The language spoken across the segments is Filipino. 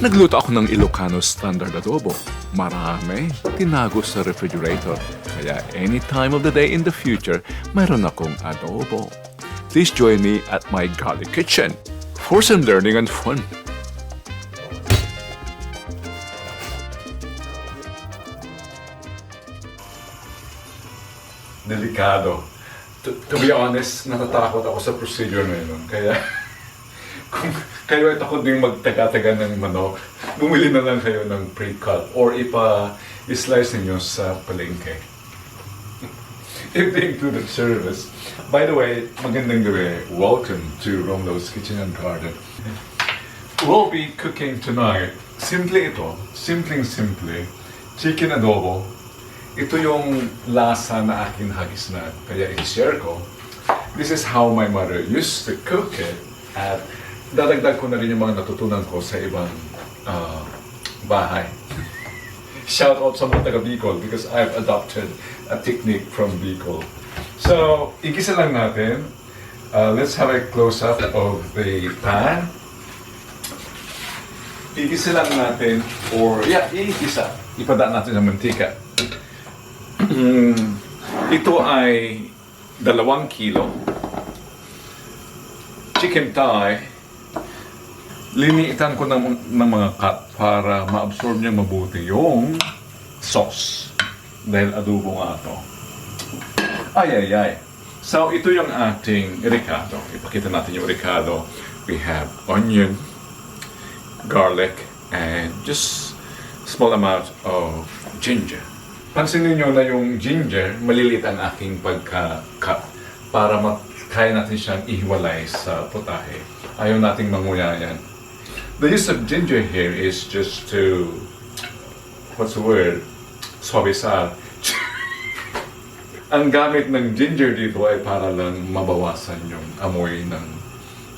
Nagluto ako ng Ilocano standard adobo. Marami, tinago sa refrigerator. Kaya any time of the day in the future, mayroon akong adobo. Please join me at my garlic kitchen for some learning and fun. Delikado. To be honest, natatakot ako sa procedure na yun. Kaya, kung kayo ay takot din magtaga-taga ng manok, bumili na lang kayo ng pre-cut or ipa-slice ninyo sa palengke. If they included service. By the way, magandang gabi. Welcome to Romulo's Kitchen and Garden. We'll be cooking tonight. Simple ito. Simpleng-simple. Chicken adobo. Ito yung lasa na akin hagis na kaya i-share ko. This is how my mother used to cook it. At dadagdag ko na rin yung mga natutunan ko sa ibang bahay. Shout out sa mga taga Bicol because I've adopted a technique from Bicol. So, igisa lang natin. Let's have a close-up of the pan. Igisa lang natin igisa. Ipadaan natin sa mantika. Ito ay 2 kilo chicken thigh. Liniitan ko ng mga cut para ma-absorb niya mabuti yung sauce dahil adobo nga ito. Ay. So ito yung ating ricado. Ipakita natin yung ricado. We have onion, garlic, and just small amount of ginger. Pansinin nyo na yung ginger, maliliit ang aking pagka-cut para kaya natin siyang ihiwalay sa putahe. Ayaw nating manguya yan. The use of ginger here is just to, suavizar. Ang gamit ng ginger dito ay para lang mabawasan yung amoy ng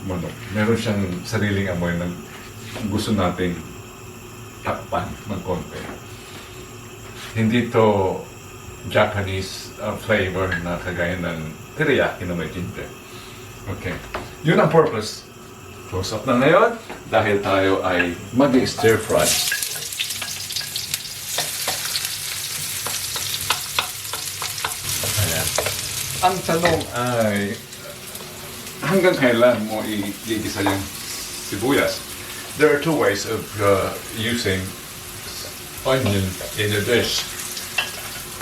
manok. Meron siyang sariling amoy na gusto nating takpan ng konti. Hindi to Japanese flavor na kagaya ng teriyaki na may ginger. Okay. Yun ang purpose. Close up na ngayon dahil tayo ay mag-stir fry. Ayan. Ang tanong ay hanggang kailan mo igisa yung sibuyas? There are two ways of using onion in a dish.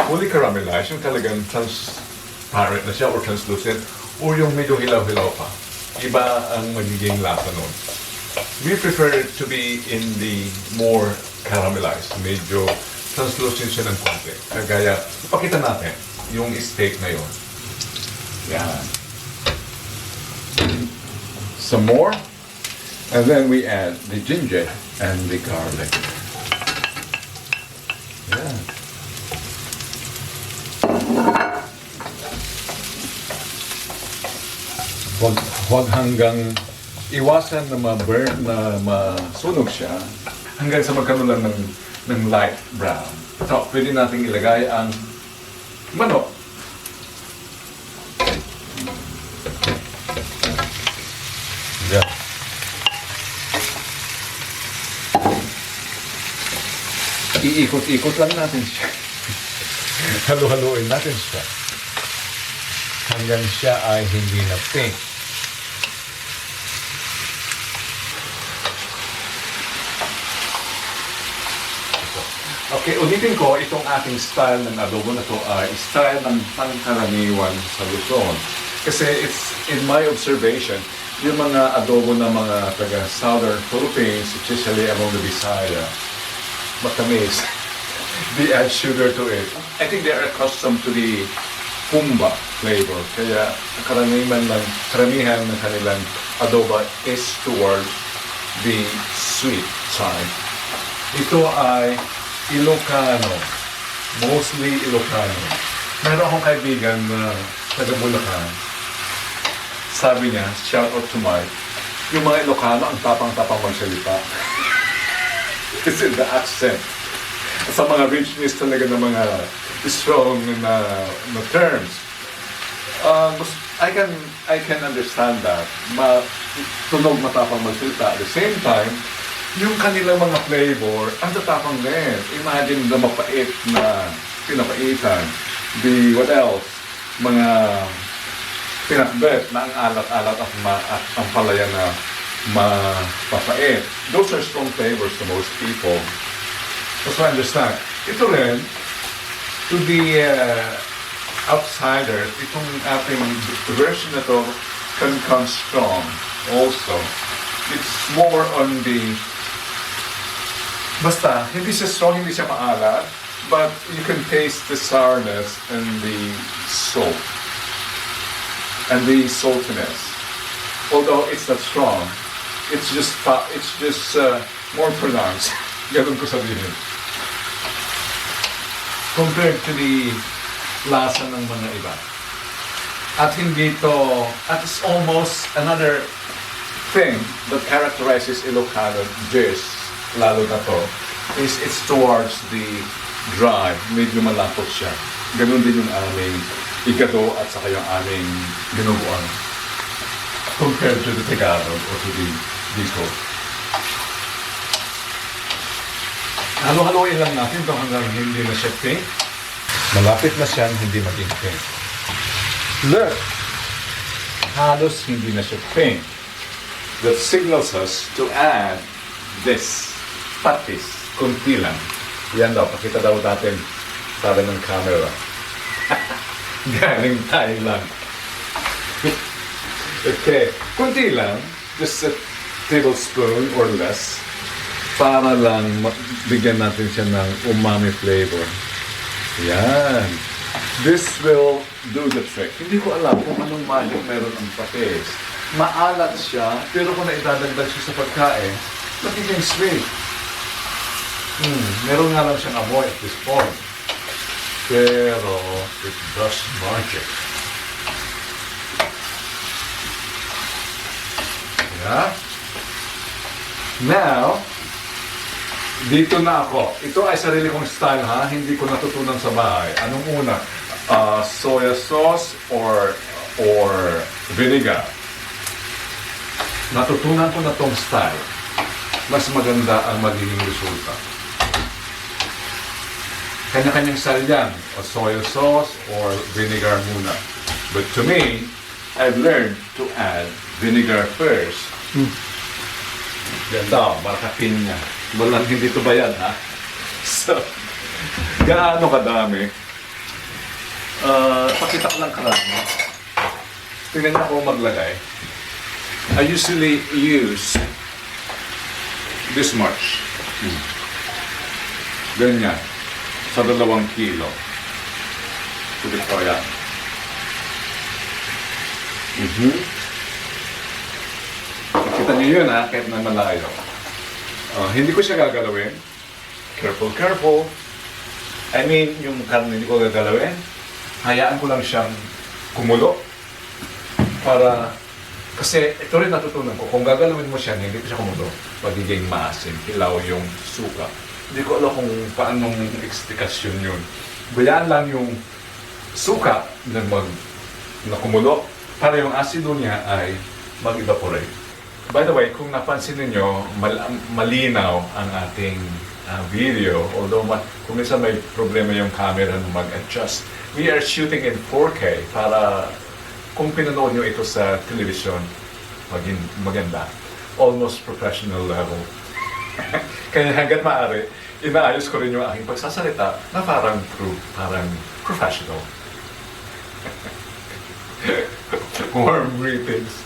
Fully caramelized, yung talagang transparent na siya or translucent, or yung medyo hilaw-hilaw pa. Iba ang magiging lasa nun. We prefer it to be in the more caramelized. Medyo translucent siya ng konti. Kagaya, ipakita natin yung steak na yun. Yan. Some more. And then we add the ginger and the garlic. Yan. Huwag hanggang iwasan na ma-burn, na masunog siya hanggang sa magkaroon lang ng light brown. So, pwede natin ilagay ang manok. Yeah. Iikot-ikot lang natin siya. Halo-haloin natin siya hanggang siya ay hindi na pink. Okay, ulitin ko, itong ating style ng adobo na to ay style ng pangkaraniwan sa Lutong. Kasi it's, in my observation, yung mga adobo na mga taga Southern Philippines, especially among the Bisaya, matamis. They add sugar to it. I think they are accustomed to the pumba flavor. Kaya karamihan ng kanilang adobo is towards the sweet side. Ito ay Ilocano. Mostly Ilocano. Meron akong kaibigan na taga Bulacan. Sabi niya, shout out to Mike, yung mga Ilocano ang tapang-tapang magsalita. Kasi the accent. Sa mga richness talaga ng mga strong na terms. I can understand that. Tunog matapang magsalita. At the same time, yung kanilang mga flavor, ang tatapang din. Imagine na mapait na pinapaitan. What else? Mga pinakbet na ang alat-alat at ang palaya na mapapait. Those are strong flavors to most people. So I understand. Ito rin, to the outsiders, itong ating version na to can come strong also. It's more on the, basta, hindi siya strong, hindi siya maalat, but you can taste the sourness and the salt. And the saltiness. Although it's not strong, it's just more pronounced. Ganun ko sabihin. Compared to the lasa ng mga iba. At hindi to, at it's almost another thing that characterizes Ilocano dish, lalo na to, is it's towards the dry, medyo malapot siya. Ganun din yung aming igado at saka yung aming dinuguan. Compared to the Tagalog or to the Bicol. Halo-haloin lang natin ito hanggang hindi na siya pink. Malapit na siyang hindi maging pink. Look! Halos hindi na siya pink. That signals us to add this patis, kunti lang. Yan daw, pakita daw natin sabi ng camera. Galing Thailand. Okay, kunti lang, just a tablespoon or less, para lang bigyan natin siya ng umami flavor. Yan. This will do the trick. Hindi ko alam kung anong magic meron ang patis. Maalat siya, pero kung naidadagdag siya sa pagkain, magiging sweet. Meron nga lang siyang amoy at this point. Pero it does magic. Yeah. Now, dito na ako. Ito ay sarili kong style ha, hindi ko natutunan sa bahay. Anong una? Soya sauce or vinegar. Natutunan ko na tong style. Mas maganda ang magiging resulta. Kanya-kanyang style yan. O soya sauce or vinegar muna. But to me, I've learned to add vinegar first. Yan daw, marakatin niya. Walang hindi ito ba yan, ha? So, gaano kadami? Pakita ko lang karami. Tingnan niyo ako maglagay. I usually use this much. Ganyan. Sa 2 kilo. Sige po yan. Kita niyo yun ha, kahit na malayo. Hindi ko siya gagalawin. Careful, careful. I mean, yung karne hindi ko gagalawin. Hayaan ko lang siyang kumulo. Para, kasi ito rin natutunan ko, kung gagalawin mo siya, hindi ko siya kumulo, magiging maasim, hilaw yung suka. Hindi ko alam kung paanong eksplikasyon yun. Bayaan lang yung suka na kumulo para yung asido niya ay mag-evaporate. By the way, kung napansin niyo malinaw ang ating video, although kung minsan may problema yung camera na mag-adjust. We are shooting in 4K para kung pinanood nyo ito sa television, maging maganda. Almost professional level. Kaya hanggat maaari, inaayos ko rin yung aking pagsasalita na parang professional. Warm greetings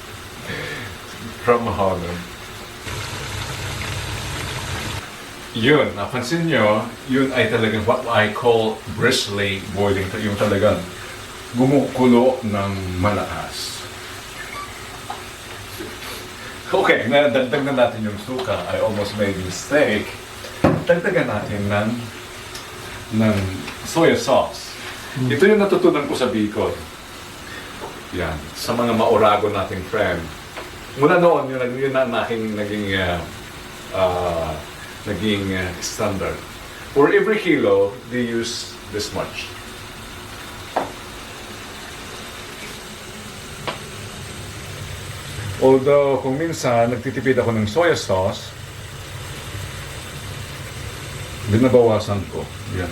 from Holland. Yun, napansin nyo, yun ay talagang what I call bristly boiling. Yung talagang gumukulo ng malakas. Okay, nadagdag na natin yung suka. I almost made a mistake. Dagdagan natin ng soya sauce. Ito yung natutunan ko sa Bicol. Yan, sa mga maurago nating friend. Mula noon, yun na aking naging standard. For every kilo, they use this much. Although, kung minsan, nagtitipid ako ng soya sauce, Binabawasan ko. Yan.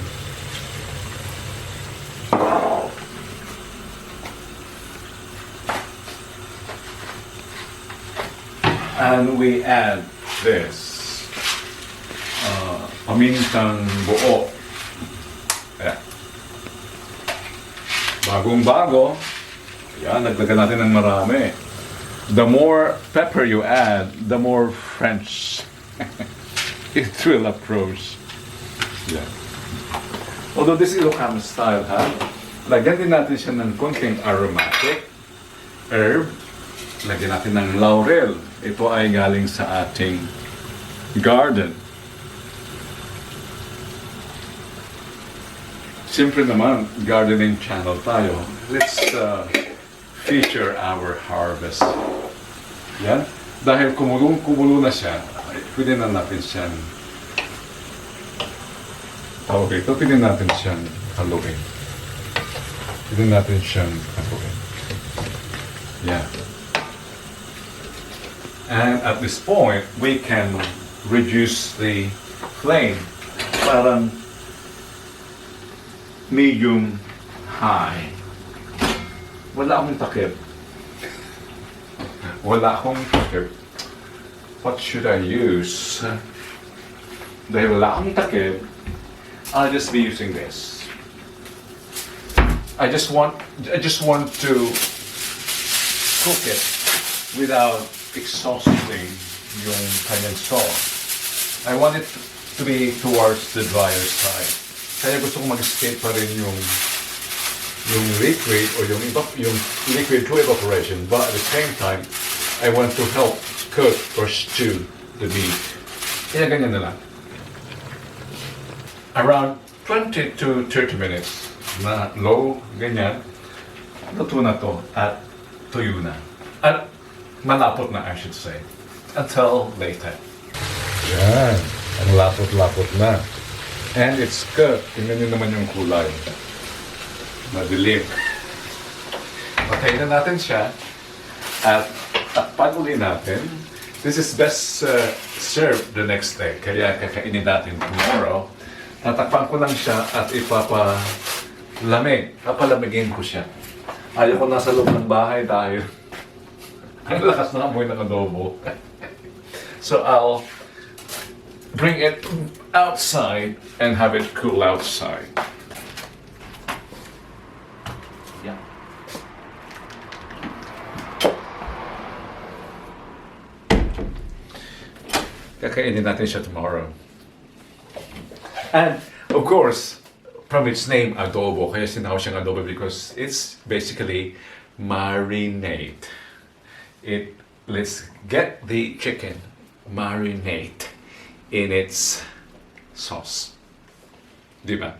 And we add this. Pamintang buo. Ayan. Bagong-bago. Ayan, naglagan natin ng marami. The more pepper you add, the more French it will approach. Yeah. Although this is Ilocano style, ha? Lagyan din natin siya ng konting aromatic herb. Lagyan natin ng laurel. Ito ay galing sa ating garden. Siyempre naman, gardening channel tayo. Let's feature our harvest. Yan. Dahil kumulo na siya, pwede na natin siyang pwede natin siyang haluin. Pwede natin siyang haluin. Yan. And at this point, we can reduce the flame. Parang medium high. Wala akong takip. Wala akong takip. What should I use? Dahil wala akong takip, I'll just be using this. I just want to cook it without exhausting yung kanyang sauce. I want it to be towards the drier side. Kaya gusto kong mag-escape pa rin yung liquid or yung liquid to evaporation, but at the same time, I want to help cook or stew the beef. Kaya ganyan na lang. Around 20 to 30 minutes na low, ganyan, luto na to at tuyo na. At malapot na, I should say. Until later. Yan. Ang lapot-lapot na. And it's good. Tingnan nyo naman yung kulay. Madilim. Patayin na natin siya. At takpan uli natin. This is best served the next day. Kaya kakainin natin tomorrow. Tatakpan ko lang siya at ipapalamig. Papalamigin ko siya. Ayaw ko nasa loob ng bahay dahil ang lakas na amoy ng adobo. So I'll bring it outside and have it cool outside. Yeah. Kakainin natin siya tomorrow. And of course, from its name, adobo. Kaya sinawag siyang adobo because it's basically marinade. Let's get the chicken marinate in its sauce. Di ba?